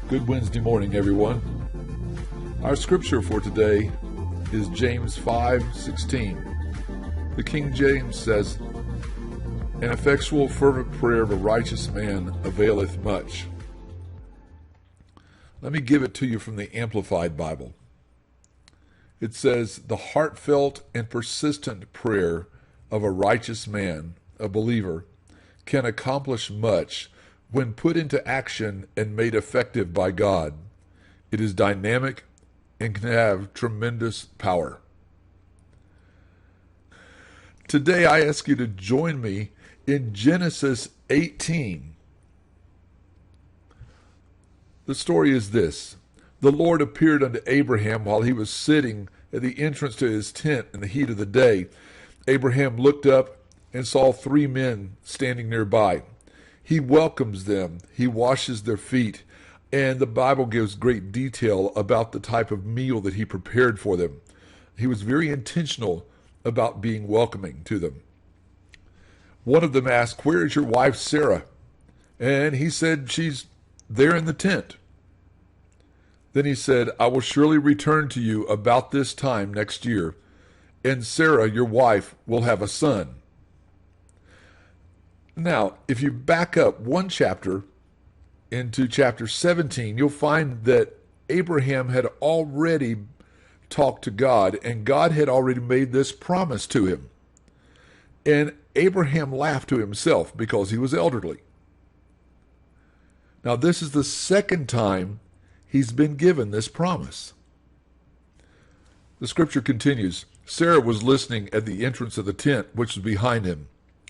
Good Wednesday morning, everyone. Our scripture for today is James 5:16. The King James says, "An effectual fervent prayer of a righteous man availeth much." Let me give it to you from the Amplified Bible. It says, "The heartfelt and persistent prayer of a righteous man, a believer, can accomplish much when put into action and made effective by God. It is dynamic and can have tremendous power." Today I ask you to join me in Genesis 18. The story is this. The Lord appeared unto Abraham while he was sitting at the entrance to his tent in the heat of the day. Abraham looked up and saw 3 men standing nearby. He welcomes them. He washes their feet. And the Bible gives great detail about the type of meal that he prepared for them. He was very intentional about being welcoming to them. One of them asked, "Where is your wife Sarah?" And he said, "She's there in the tent." Then he said, "I will surely return to you about this time next year, and Sarah, your wife, will have a son." Now, if you back up one chapter into chapter 17, you'll find that Abraham had already talked to God, and God had already made this promise to him. And Abraham laughed to himself because he was elderly. Now, this is the second time he's been given this promise. The scripture continues, "Sarah was listening at the entrance of the tent, which was behind him."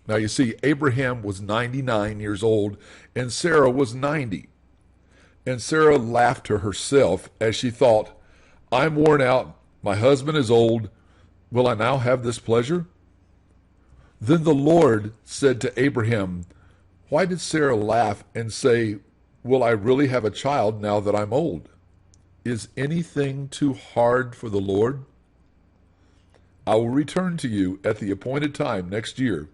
Now you see, Abraham was 99 years old, and Sarah was 90. And Sarah laughed to herself as she thought, "I'm worn out, my husband is old, will I now have this pleasure?" Then the Lord said to Abraham, "Why did Sarah laugh and say, 'Will I really have a child now that I'm old?' Is anything too hard for the Lord? I will return to you at the appointed time next year,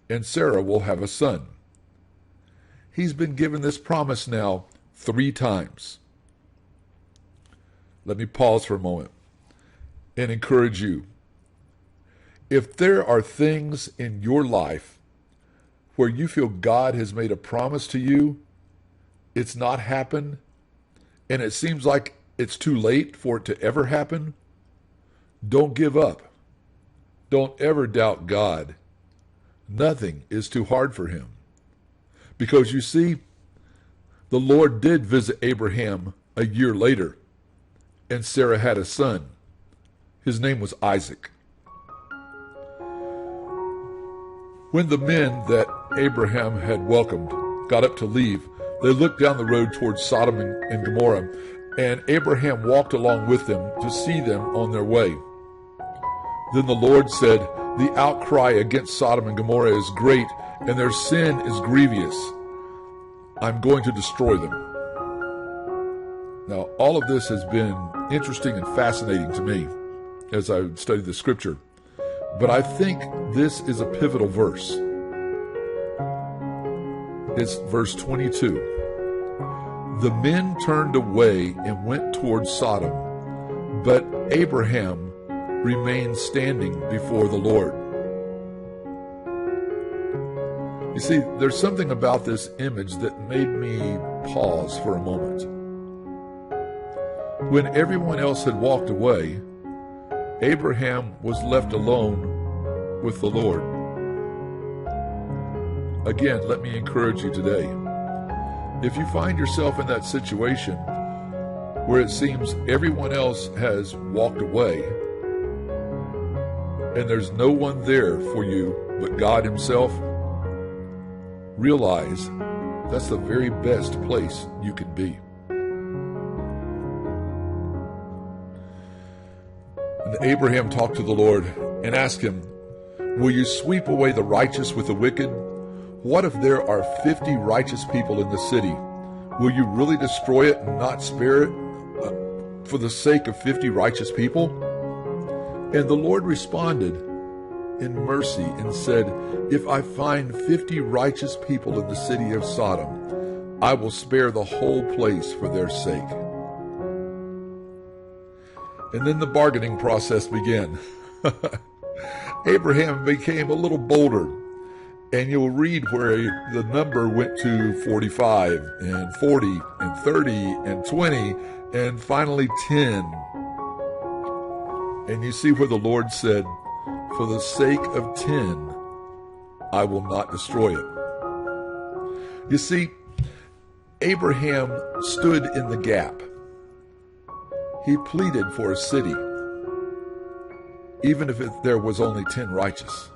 and Sarah will have a son." He's been given this promise now 3 times. Let me pause for a moment and encourage you. If there are things in your life where you feel God has made a promise to you, it's not happened, and it seems like it's too late for it to ever happen, don't give up. Don't ever doubt God. Nothing is too hard for him. Because you see, the Lord did visit Abraham a year later, and Sarah had a son. His name was Isaac. When the men that Abraham had welcomed got up to leave, they looked down the road towards Sodom and Gomorrah, and Abraham walked along with them to see them on their way. Then the Lord said, "The outcry against Sodom and Gomorrah is great, and their sin is grievous. I'm going to destroy them." Now, all of this has been interesting and fascinating to me as I studied the scripture. But I think this is a pivotal verse. It's verse 22. "The men turned away and went towards Sodom, but Abraham remained standing before the Lord." You see, there's something about this image that made me pause for a moment. When everyone else had walked away, Abraham was left alone with the Lord. Again, let me encourage you today. If you find yourself in that situation where it seems everyone else has walked away, and there's no one there for you but God himself, realize that's the very best place you can be. And Abraham talked to the Lord and asked him, "Will you sweep away the righteous with the wicked? What if there are 50 righteous people in the city? Will you really destroy it and not spare it for the sake of 50 righteous people?" And the Lord responded in mercy and said, "If I find 50 righteous people in the city of Sodom, I will spare the whole place for their sake. And then the bargaining process began. Abraham became a little bolder. And you'll read where the number went to 45 and 40 and 30 and 20 and finally 10. And you see where the Lord said, for the sake of 10, I will not destroy it. You see, Abraham stood in the gap. He pleaded for a city, even if there was only 10 righteous.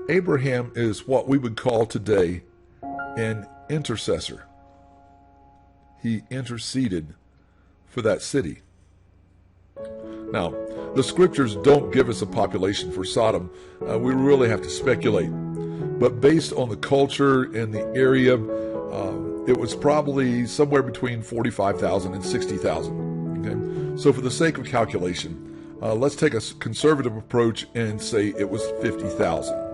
Abraham is what we would call today an intercessor. He interceded for that city. Now, the scriptures don't give us a population for Sodom. We really have to speculate. But based on the culture and the area, it was probably somewhere between 45,000 and 60,000. Okay? So for the sake of calculation, let's take a conservative approach and say it was 50,000.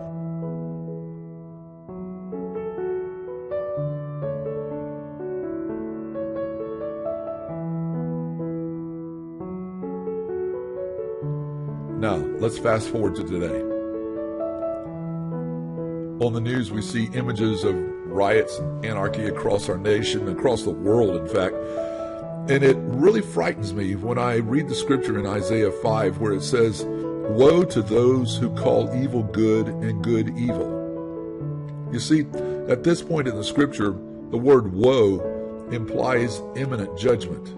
Now, let's fast forward to today. On the news, we see images of riots and anarchy across our nation, across the world, in fact. And it really frightens me when I read the scripture in Isaiah 5 where it says, woe to those who call evil good and good evil. You see, at this point in the scripture, the word woe implies imminent judgment.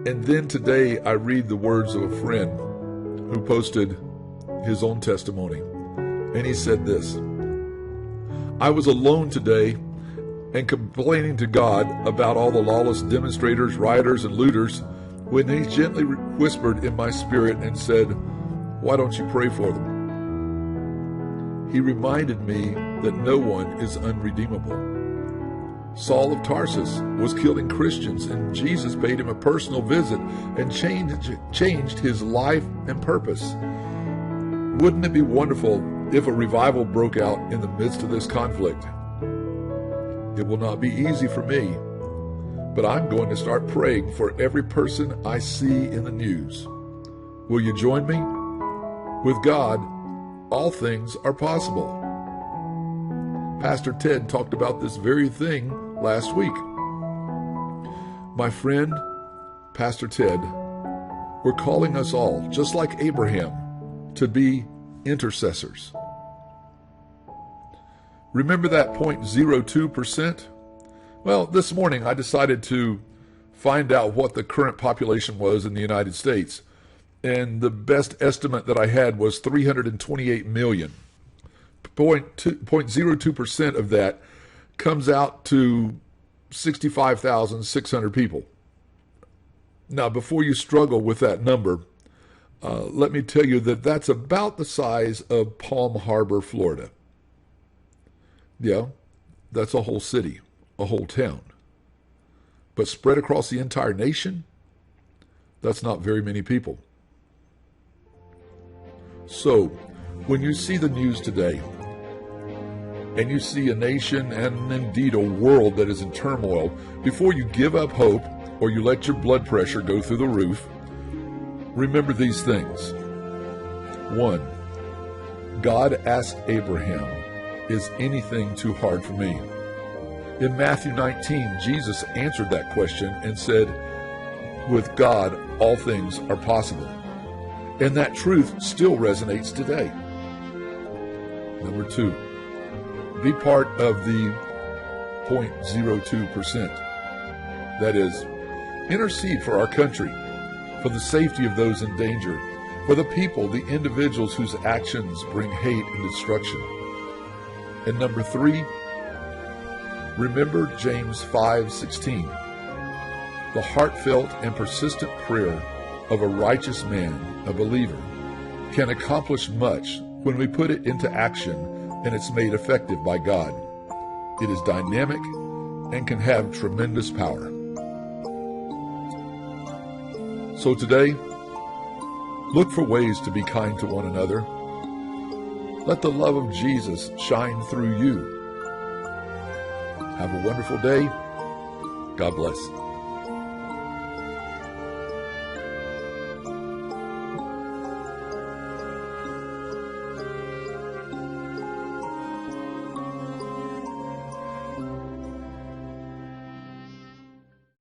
And then today I read the words of a friend who posted his own testimony. And he said this, I was alone today and complaining to God about all the lawless demonstrators, rioters, and looters when he gently whispered in my spirit and said, why don't you pray for them? He reminded me that no one is unredeemable. Saul of Tarsus was killing Christians, and Jesus paid him a personal visit and changed his life and purpose. Wouldn't it be wonderful if a revival broke out in the midst of this conflict? It will not be easy for me, but I'm going to start praying for every person I see in the news. Will you join me? With God, all things are possible. Pastor Ted talked about this very thing last week. My friend, Pastor Ted, we're calling us all, just like Abraham, to be intercessors. Remember that 0.02%? Well, this morning I decided to find out what the current population was in the United States. And the best estimate that I had was 328 million. 0.02% of that comes out to 65,600 people. Now, before you struggle with that number, let me tell you that that's about the size of Palm Harbor, Florida. Yeah, that's a whole city, a whole town. But spread across the entire nation, that's not very many people. So, when you see the news today, and you see a nation and indeed a world that is in turmoil, before you give up hope or you let your blood pressure go through the roof, remember these things. 1, God asked Abraham, is anything too hard for me? In Matthew 19, Jesus answered that question and said, with God, all things are possible. And that truth still resonates today. Number 2, be part of the 0.02%. That is, intercede for our country, for the safety of those in danger, for the people, the individuals whose actions bring hate and destruction. And number 3, remember James 5:16. The heartfelt and persistent prayer of a righteous man, a believer, can accomplish much when we put it into action and it's made effective by God. It is dynamic and can have tremendous power. So today, look for ways to be kind to one another. Let the love of Jesus shine through you. Have a wonderful day. God bless.